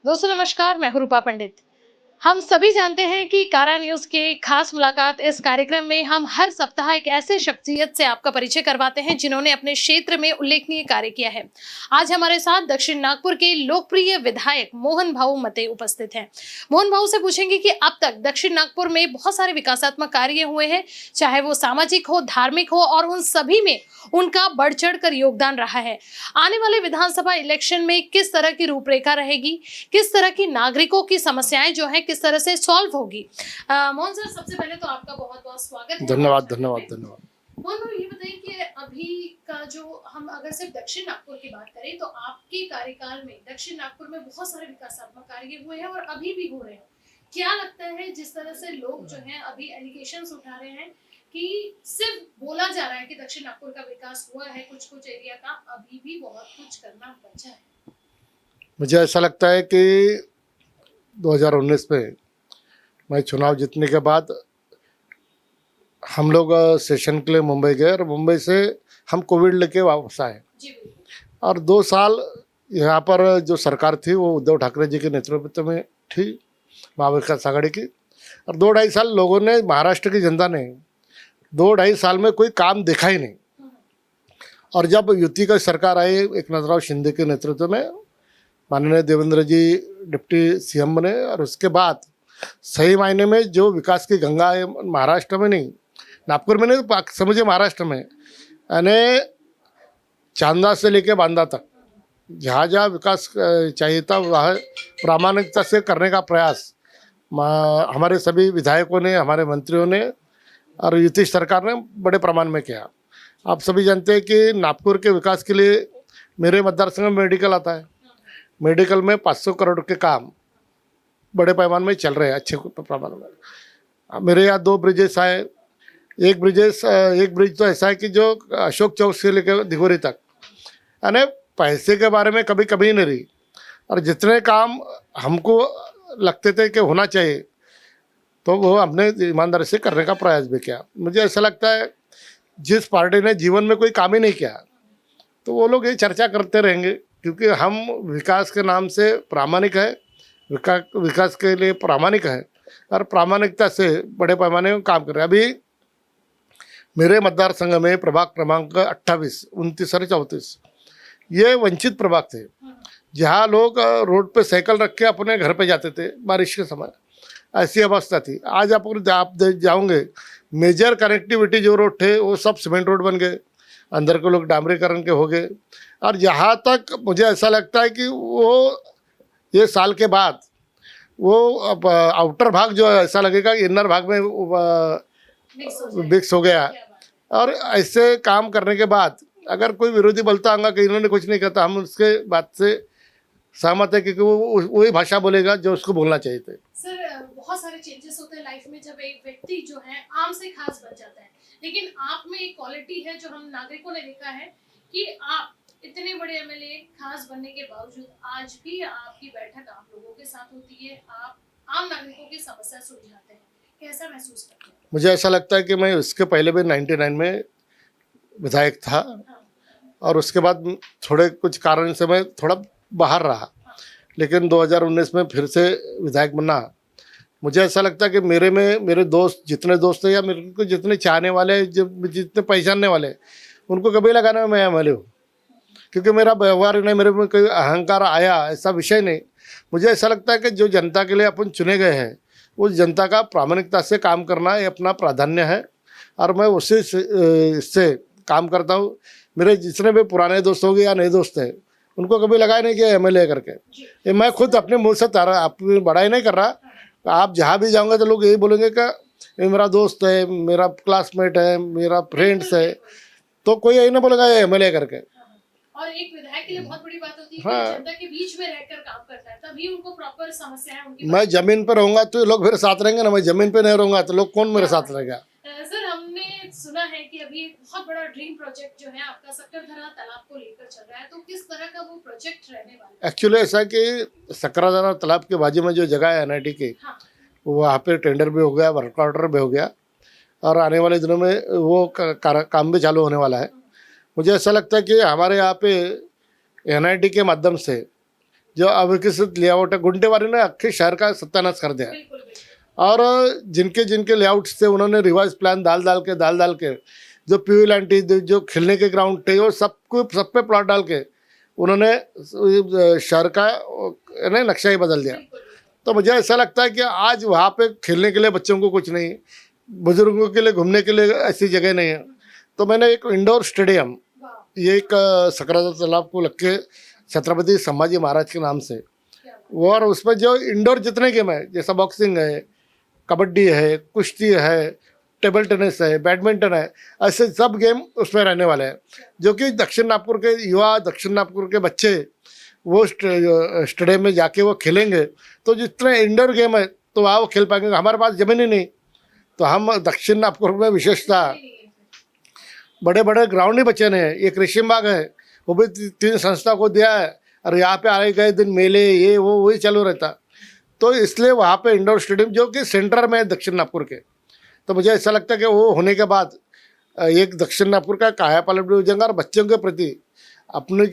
दोस्तों नमस्कार, मैं हूं रूपा पंडित। हम सभी जानते हैं कि कारा न्यूज़ के खास मुलाकात इस कार्यक्रम में हम हर सप्ताह एक ऐसे शख्सियत से आपका परिचय करवाते हैं जिन्होंने अपने क्षेत्र में उल्लेखनीय कार्य किया है। आज हमारे साथ दक्षिण नागपुर के लोकप्रिय विधायक मोहन भाऊ मते उपस्थित हैं। मोहन भाऊ से पूछेंगे कि अब तक दक्षिण नागपुर में बहुत सारे विकासात्मक कार्य हुए हैं, चाहे वो सामाजिक हो, धार्मिक हो, और उन सभी में उनका बढ़ चढ़ कर योगदान रहा है। आने वाले विधानसभा इलेक्शन में किस तरह की रूपरेखा रहेगी, किस तरह की नागरिकों की समस्याएं जो है किस तरह से सॉल्व होगी। मोहन सर, सबसे पहले तो आपका बहुत बहुत स्वागत है। धन्यवाद धन्यवाद धन्यवाद। मोहन भाई, ये बताइए कि अभी का जो हम अगर सिर्फ दक्षिण नागपुर की बात करें तो आपके कार्यकाल में दक्षिण नागपुर में बहुत सारे विकासात्मक कार्य हुए हैं और अभी भी हो रहे हैं। क्या लगता है जिस तरह से लोग जो हैं अभी एलिगेशंस उठा रहे हैं कि सिर्फ बोला जा रहा है कि दक्षिण नागपुर का विकास हुआ है, कुछ कुछ एरिया का अभी भी बहुत कुछ करना बचा है। मुझे ऐसा लगता है कि 2019 में मैं चुनाव जीतने के बाद हम लोग सेशन के लिए मुंबई गए और मुंबई से हम कोविड लेके वापस आए और 2 साल यहाँ पर जो सरकार थी वो उद्धव ठाकरे जी के नेतृत्व में थी, महाविकास आघाड़ी की। और 2-2.5 साल लोगों ने, महाराष्ट्र की जनता ने 2-2.5 साल में कोई काम देखा ही नहीं। और जब युति का सरकार आई एकनाथराव शिंदे के नेतृत्व में, माननीय देवेंद्र जी डिप्टी सीएम बने और उसके बाद सही मायने में जो विकास की गंगा है महाराष्ट्र में नहीं, नागपुर में नहीं तो समझिए महाराष्ट्र में, यानी चांदा से लेके बांदा तक जहाँ जहाँ विकास चाहिए था वह प्रामाणिकता से करने का प्रयास हमारे सभी विधायकों ने, हमारे मंत्रियों ने और युति सरकार ने बड़े प्रमाण में किया। आप सभी जानते हैं कि नागपुर के विकास के लिए मेरे मतदार संघ में मेडिकल आता है। मेडिकल में 500 करोड़ के काम बड़े पैमाने में चल रहे हैं, अच्छे पैमाने में। मेरे यहाँ 2 ब्रिजेस आए। एक ब्रिज तो ऐसा है कि जो अशोक चौक से लेकर दिघोरी तक, यानी पैसे के बारे में कभी कभी नहीं रही। और जितने काम हमको लगते थे कि होना चाहिए तो वो हमने ईमानदारी से करने का प्रयास भी किया। मुझे ऐसा लगता है जिस पार्टी ने जीवन में कोई काम ही नहीं किया तो वो लोग ये चर्चा करते रहेंगे, क्योंकि हम विकास के नाम से प्रामाणिक है, विकास के लिए प्रामाणिक है और प्रामाणिकता से बड़े पैमाने में काम कर रहे हैं। अभी मेरे मतदार संघ में प्रभाग क्रमांक 28, 29 और 34 ये वंचित प्रभाग थे, जहाँ लोग रोड पे साइकिल रख के अपने घर पे जाते थे बारिश के समय। ऐसी अवस्था थी। आज आप जाओगे, मेजर कनेक्टिविटी जो रोड थे वो सब सीमेंट रोड बन गए, अंदर के लोग डामरीकरण के हो गए। और जहाँ तक मुझे ऐसा लगता है कि वो ये साल के बाद वो अब आउटर भाग जो है ऐसा लगेगा कि इनर भाग में मिक्स हो गया। और ऐसे काम करने के बाद अगर कोई विरोधी बोलता होगा कि इन्होंने कुछ नहीं कहता, हम उसके बात से सहमत है, क्योंकि वो वही भाषा बोलेगा जो उसको बोलना चाहिए थे। सर, बहुत सारे चेंजेस होते हैं लाइफ में जब एक व्यक्ति जो है आम से खास बन जाता है, लेकिन आप में एक क्वालिटी है जो हम नागरिकों ने देखा है कि आप इतने बड़े एमएलए खास बनने के बावजूद आज भी आपकी बैठक आम लोगों के साथ होती है, आप आम नागरिकों की समस्या सुलझाते हैं। कैसा महसूस करते हैं? मुझे ऐसा लगता है कि मैं उसके पहले भी 99 में विधायक था और उसके बाद थोड़े कुछ कारण से मैं थोड़ा बाहर रहा, लेकिन 2019 में फिर से विधायक बना। मुझे ऐसा लगता है कि मेरे दोस्त, जितने दोस्त हैं या मेरे को जितने चाहने वाले, जितने पहचानने वाले, उनको कभी लगाना मैं एमएलए हूँ, क्योंकि मेरा व्यवहार नहीं, मेरे में कोई अहंकार आया ऐसा विषय नहीं। मुझे ऐसा लगता है कि जो जनता के लिए अपन चुने गए हैं उस जनता का प्रामाणिकता से काम करना ये अपना प्राधान्य है और मैं उसी से काम करता हूँ। मेरे जितने भी पुराने दोस्त हो गए या नए दोस्त हैं उनको कभी लगाया नहीं किया एमएलए करके। ये मैं खुद अपने मुँह से अपनी बड़ाई नहीं कर रहा। आप जहाँ भी जाऊँगा तो लोग यही बोलेंगे कि ये मेरा दोस्त है, मेरा क्लासमेट है, मेरा फ्रेंड्स है, तो कोई यही ना बोलेगा ये एमएलए करके। और एक विधायक के लिए बहुत बड़ी बात होती है कि जनता के बीच में रहकर काम करता है, तभी उनको प्रॉपर समस्याएं उनकी। मैं जमीन पर रहूंगा तो लोग मेरे साथ रहेंगे ना, मैं जमीन पे नहीं रहूंगा तो लोग कौन मेरे साथ रहेगा। सर, हमने सुना है कि अभी एक बहुत बड़ा ड्रीम प्रोजेक्ट जो है आपका सक्करधरा तालाब को लेकर चल रहा है, तो किस तरह का वो प्रोजेक्ट रहने वाला है? एक्चुअली ऐसा है कि सक्करधरा तालाब के बाजू में जो जगह है एनआईटी की, वहाँ पे टेंडर भी हो गया, वर्क ऑर्डर भी हो गया और आने वाले दिनों में वो काम भी चालू होने वाला है। मुझे ऐसा लगता है कि हमारे यहाँ पे एनआईटी के माध्यम से जो अविकसित लेआउट है, गुंडेवारी ने अक्खे शहर का सत्यानाश कर दिया। बिल्कुल बिल्कुल। और जिनके जिनके लेआउट्स थे उन्होंने रिवाइज प्लान डाल के जो प्यूल एंटी जो खेलने के ग्राउंड थे वो सब पे प्लॉट डाल के उन्होंने शहर का नक्शा ही बदल दिया। तो मुझे ऐसा लगता है कि आज वहाँ पे खेलने के लिए बच्चों को कुछ नहीं, बुजुर्गों के लिए घूमने के लिए ऐसी जगह नहीं है। तो मैंने एक इंडोर स्टेडियम, ये एक सकराजा तालाब को लग के छत्रपति संभाजी महाराज के नाम से, वो और उसमें जो इंडोर जितने गेम है जैसा बॉक्सिंग है, कबड्डी है, कुश्ती है, टेबल टेनिस है, बैडमिंटन है, ऐसे सब गेम उसमें रहने वाले हैं, जो कि दक्षिण नागपुर के युवा, दक्षिण नागपुर के बच्चे वो स्टेडियम में जाके वो खेलेंगे। तो जितने इंडोर गेम है तो वहाँ वो खेल पाएंगे। हमारे पास ज़मीन ही नहीं, तो हम दक्षिण नागपुर में विशेषता बड़े बड़े ग्राउंड ही बचे नहीं है। एक रेशिम बाग है, वो भी 3 संस्था को दिया है, और यहाँ पे आए गए दिन मेले ये वो वही चालू रहता। तो इसलिए वहाँ पे इंडोर स्टेडियम जो कि सेंटर में है दक्षिण नागपुर के, तो मुझे ऐसा लगता है कि वो होने के बाद एक दक्षिण नागपुर का कायापलट भी हो जाएगा और बच्चों के प्रति अपनी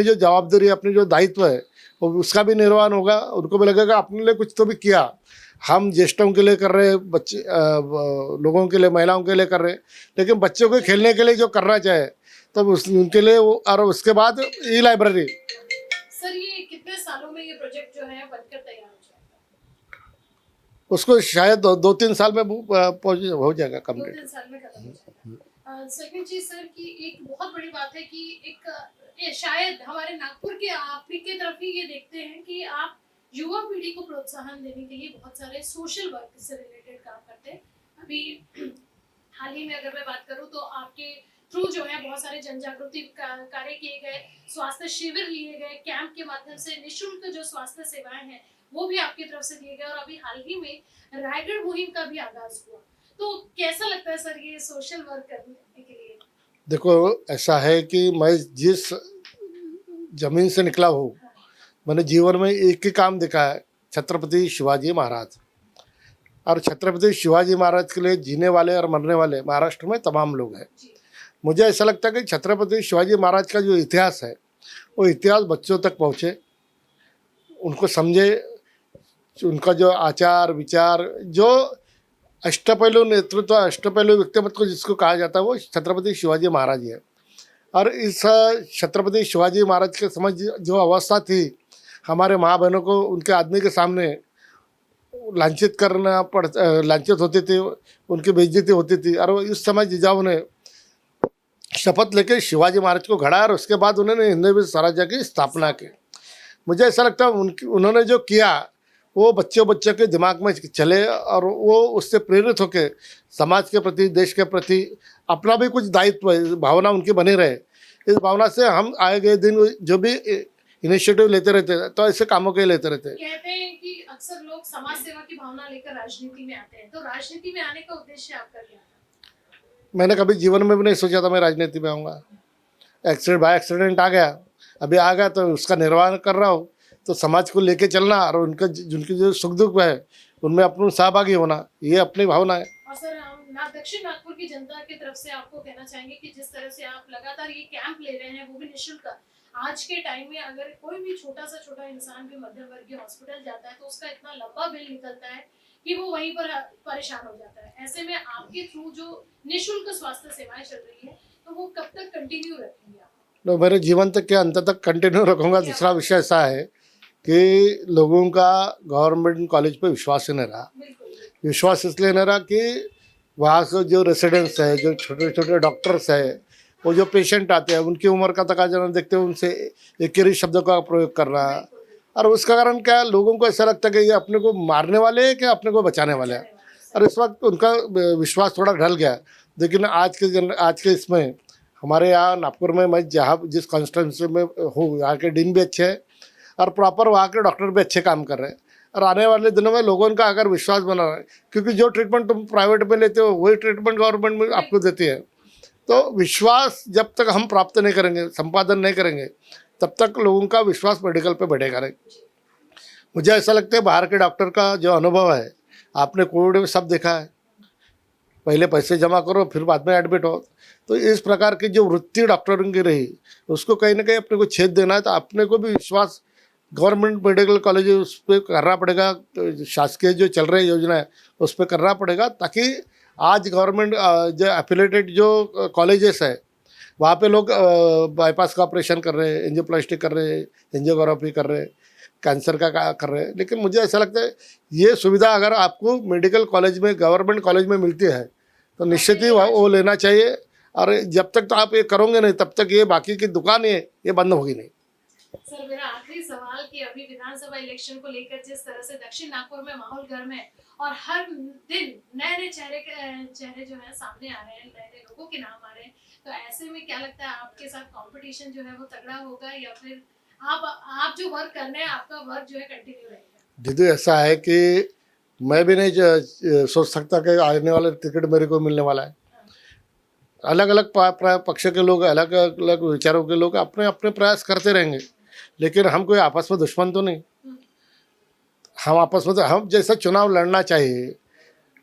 जो जवाबदारी, अपनी जो दायित्व है वो उसका भी निर्वहन होगा। उनको भी लगेगा अपने लिए कुछ तो भी किया, हम ज्येष्ठों के लिए कर रहे हैं, बच्चे लोगों के लिए, महिलाओं के लिए कर रहे हैं, लेकिन बच्चों को खेलने के लिए जो करना चाहे तो उनके लिए और उसके बाद ई लाइब्रेरी। सर ये कितने सालों में ये प्रोजेक्ट जो है बनकर तैयार हो जाएगा? उसको शायद 2-3 साल में हो जाएगा कंप्लीट। 2-3 साल में खत्म हो जाएगा। सेकंड चीज सर की एक बहुत बड़ी बात है कि ये शायद हमारे नागपुर के आप ही के तरफ ही ये देखते हैं कि आप युवा पीढ़ी को प्रोत्साहन देने के लिए बहुत सारे सोशल वर्क से रिलेटेड काम करते हैं। अभी हाल ही में अगर मैं बात करूं तो आपके थ्रू जो है बहुत सारे जन जागृति कार्य किए गए, स्वास्थ्य शिविर लिए गए, कैंप के माध्यम से निःशुल्क जो स्वास्थ्य सेवाएं हैं वो भी आपकी तरफ से दिए गए, और अभी हाल ही में रायगढ़ मुहिम का भी आगाज हुआ। तो कैसा लगता है सर ये सोशल वर्क करने के लिए? देखो ऐसा है कि मैं जिस जमीन से निकला हूँ, मैंने जीवन में एक ही काम देखा है, छत्रपति शिवाजी महाराज। और छत्रपति शिवाजी महाराज के लिए जीने वाले और मरने वाले महाराष्ट्र में तमाम लोग हैं। मुझे ऐसा लगता है कि छत्रपति शिवाजी महाराज का जो इतिहास है वो इतिहास बच्चों तक पहुँचे, उनको समझे, उनका जो आचार विचार, जो अष्टपहलु नेतृत्व, अष्टपहलु व्यक्तिमत्व को जिसको कहा जाता है वो छत्रपति शिवाजी महाराज ही है। और इस छत्रपति शिवाजी महाराज के समझ जो अवस्था थी, हमारे माँ बहनों को उनके आदमी के सामने लांछित लांछित होते थे, उनकी बेइज्जती होती थी, और इस समय जिजाऊ ने शपथ लेके शिवाजी महाराज को घड़ा और उसके बाद उन्होंने हिंदवी स्वराज्य की स्थापना की। मुझे ऐसा लगता है उन्होंने जो किया वो बच्चों के दिमाग में चले और वो उससे प्रेरित होकर समाज के प्रति, देश के प्रति अपना भी कुछ दायित्व भावना उनकी बनी रहे। इस भावना से हम आए गए दिन जो भी इनिशिएटिव लेते रहते हैं तो ऐसे कामों के लेते रहते हैं। कहते हैं कि अक्सर लोग समाज सेवा की भावना लेकर राजनीति में आते हैं, तो राजनीति में आने का उद्देश्य आपका क्या था? मैंने कभी जीवन में भी नहीं सोचा था मैं राजनीति में आऊँगा। बाय एक्सीडेंट आ गया, अभी आ गया तो उसका निर्वहन कर रहा हूँ। तो समाज को लेके चलना और उनका जिनकी जो सुख दुख है उनमें अपना सहभागी होना, ये अपनी भावना है। और सर हम दक्षिण नागपुर की जनता की तरफ से आपको कहना चाहेंगे कि जिस तरह से आप लगातार ये कैंप ले रहे हैं वो भी निःशुल्क, आज के टाइम में अगर कोई भी छोटा इंसान भी मध्यम वर्गीय हॉस्पिटल जाता है तो उसका इतना लंबा बिल निकलता है कि वो वहीं पर परेशान हो जाता है। ऐसे में आपके थ्रू जो निःशुल्क स्वास्थ्य सेवाएं चल रही है तो वो कब तक कंटिन्यू रखेंगे आप? तो मेरे जीवन तक के अंत तक कंटिन्यू रखूँगा। दूसरा विषय ऐसा है कि लोगों का गवर्नमेंट कॉलेज पे विश्वास ही नहीं रहा। विश्वास इसलिए नहीं रहा कि वहाँ से जो रेसिडेंट्स है, जो छोटे छोटे डॉक्टर्स है, वो जो पेशेंट आते हैं उनकी उम्र का तकाजा देखते हुए उनसे एक ही शब्दों का प्रयोग करना, और उसका कारण क्या है, लोगों को ऐसा लगता है कि ये अपने को मारने वाले हैं कि अपने को बचाने वाले हैं, और इस वक्त उनका विश्वास थोड़ा ढल गया। लेकिन आज के इसमें हमारे यहाँ नागपुर में मैं जहाँ जिस कॉन्स्टिट्यूंसी में हूँ, यहाँ के डीन भी अच्छे हैं और प्रॉपर वहाँ के डॉक्टर भी अच्छे काम कर रहे हैं। और आने वाले दिनों में लोगों का अगर विश्वास बना रहा है, क्योंकि जो ट्रीटमेंट तुम प्राइवेट में लेते हो वही ट्रीटमेंट गवर्नमेंट में आपको देती है, तो विश्वास जब तक हम प्राप्त नहीं करेंगे, संपादन नहीं करेंगे, तब तक लोगों का विश्वास मेडिकल पे बढ़ेगा नहीं। मुझे ऐसा लगता है बाहर के डॉक्टर का जो अनुभव है, आपने कोविड में सब देखा है, पहले पैसे जमा करो फिर बाद में एडमिट हो। तो इस प्रकार की जो वृत्ति डॉक्टरों की रही उसको कहीं ना कहीं अपने को छेद देना है। तो अपने को भी विश्वास गवर्नमेंट मेडिकल कॉलेज उस पर करना पड़ेगा, तो शासकीय जो चल रही योजना है उस पर करना पड़ेगा, ताकि आज गवर्नमेंट जो एफिलेटेड जो कॉलेजेस है वहाँ पे लोग बाईपास का ऑपरेशन कर रहे हैं, एंजियोप्लास्टी कर रहे हैं, एंजियोग्राफी कर रहे हैं, कैंसर का कर रहे हैं। लेकिन मुझे ऐसा लगता है ये सुविधा अगर आपको मेडिकल कॉलेज में, गवर्नमेंट कॉलेज में मिलती है तो निश्चित ही वो लेना चाहिए। और जब तक तो आप ये करोगे नहीं तब तक ये बाकी की दुकान ये बंद होगी नहीं। सर, मेरा आखिरी सवाल कि अभी विधानसभा इलेक्शन को लेकर जिस तरह से दक्षिण नागपुर में माहौल गर्म है और हर दिन नए नए चेहरे जो है सामने आ रहे हैं, नए नए लोगों के नाम आ रहे हैं, तो ऐसे में क्या लगता है आपके साथ कंपटीशन जो है वो तगड़ा होगा या फिर आप जो वर्क कर रहे हैं आपका वर्क जो है कंटिन्यू रहेगा? दीदी ऐसा है कि मैं भी नहीं सोच सकता कि आने वाले टिकट मेरे को मिलने वाला है। अलग अलग पक्ष के लोग, अलग अलग विचारों के लोग अपने अपने प्रयास करते रहेंगे, लेकिन हम कोई आपस में दुश्मन तो नहीं। हम आपस में तो हम जैसा चुनाव लड़ना चाहिए,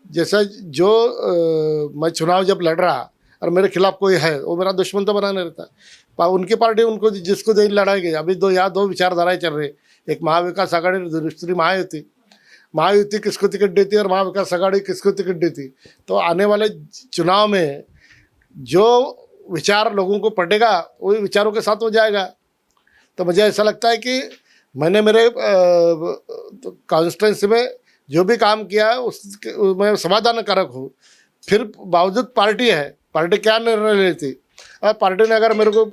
जैसा जो मैं चुनाव जब लड़ रहा और मेरे खिलाफ कोई है वो मेरा दुश्मन तो बना नहीं रहता। उनकी पार्टी उनको जिसको दे लड़ाएगी। अभी दो विचारधाराएं चल रही, एक महाविकास आघाड़ी, दूसरी महायुति। महायुति किसको टिकट देती और महाविकास आघाड़ी किसको टिकट देती। तो आने वाले चुनाव में जो विचार लोगों को पड़ेगा वही विचारों के साथ हो जाएगा। तो मुझे ऐसा लगता है कि मैंने मेरे कॉन्स्टिट्यूंसी में जो भी काम किया है मैं समाधान कारक हूँ। फिर बावजूद पार्टी क्या निर्णय लेती, और पार्टी ने अगर मेरे को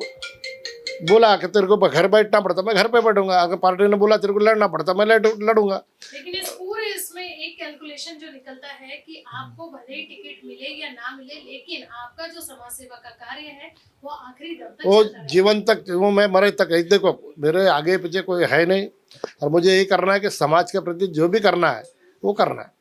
बोला कि तेरे को घर बैठना पड़ता मैं घर पे बैठूंगा, अगर पार्टी ने बोला तेरे को लड़ना पड़ता मैं लड़ूंगा। लेकिन इसमें एक कैलकुलेशन जो निकलता है कि आपको भले ही टिकट मिले या ना मिले, लेकिन आपका जो समाज सेवा का कार्य है वो आखिरी दम तक वो चलता जीवन तक, वो मैं मरे तक। देखो मेरे आगे पीछे कोई है नहीं, और मुझे यही करना है कि समाज के प्रति जो भी करना है वो करना है।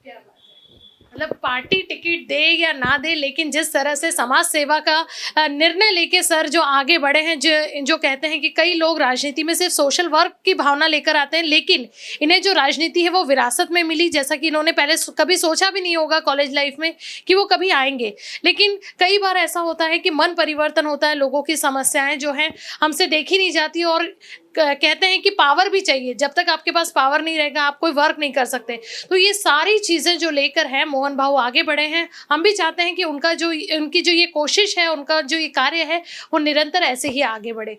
क्या बात है। मतलब पार्टी टिकट दे या ना दे, लेकिन जिस तरह से समाज सेवा का निर्णय लेके सर जो आगे बढ़े हैं, जो कहते हैं कि कई लोग राजनीति में सिर्फ सोशल वर्क की भावना लेकर आते हैं, लेकिन इन्हें जो राजनीति है वो विरासत में मिली, जैसा कि इन्होंने पहले कभी सोचा भी नहीं होगा कॉलेज लाइफ में कि वो कभी आएंगे। लेकिन कई बार ऐसा होता है कि मन परिवर्तन होता है, लोगों की समस्याएं जो हैं हमसे देखी नहीं जाती, और कहते हैं कि पावर भी चाहिए। जब तक आपके पास पावर नहीं रहेगा आप कोई वर्क नहीं कर सकते। तो ये सारी चीज़ें जो लेकर हैं मोहन भाऊ आगे बढ़े हैं, हम भी चाहते हैं कि उनकी जो ये कोशिश है, उनका जो ये कार्य है वो निरंतर ऐसे ही आगे बढ़े।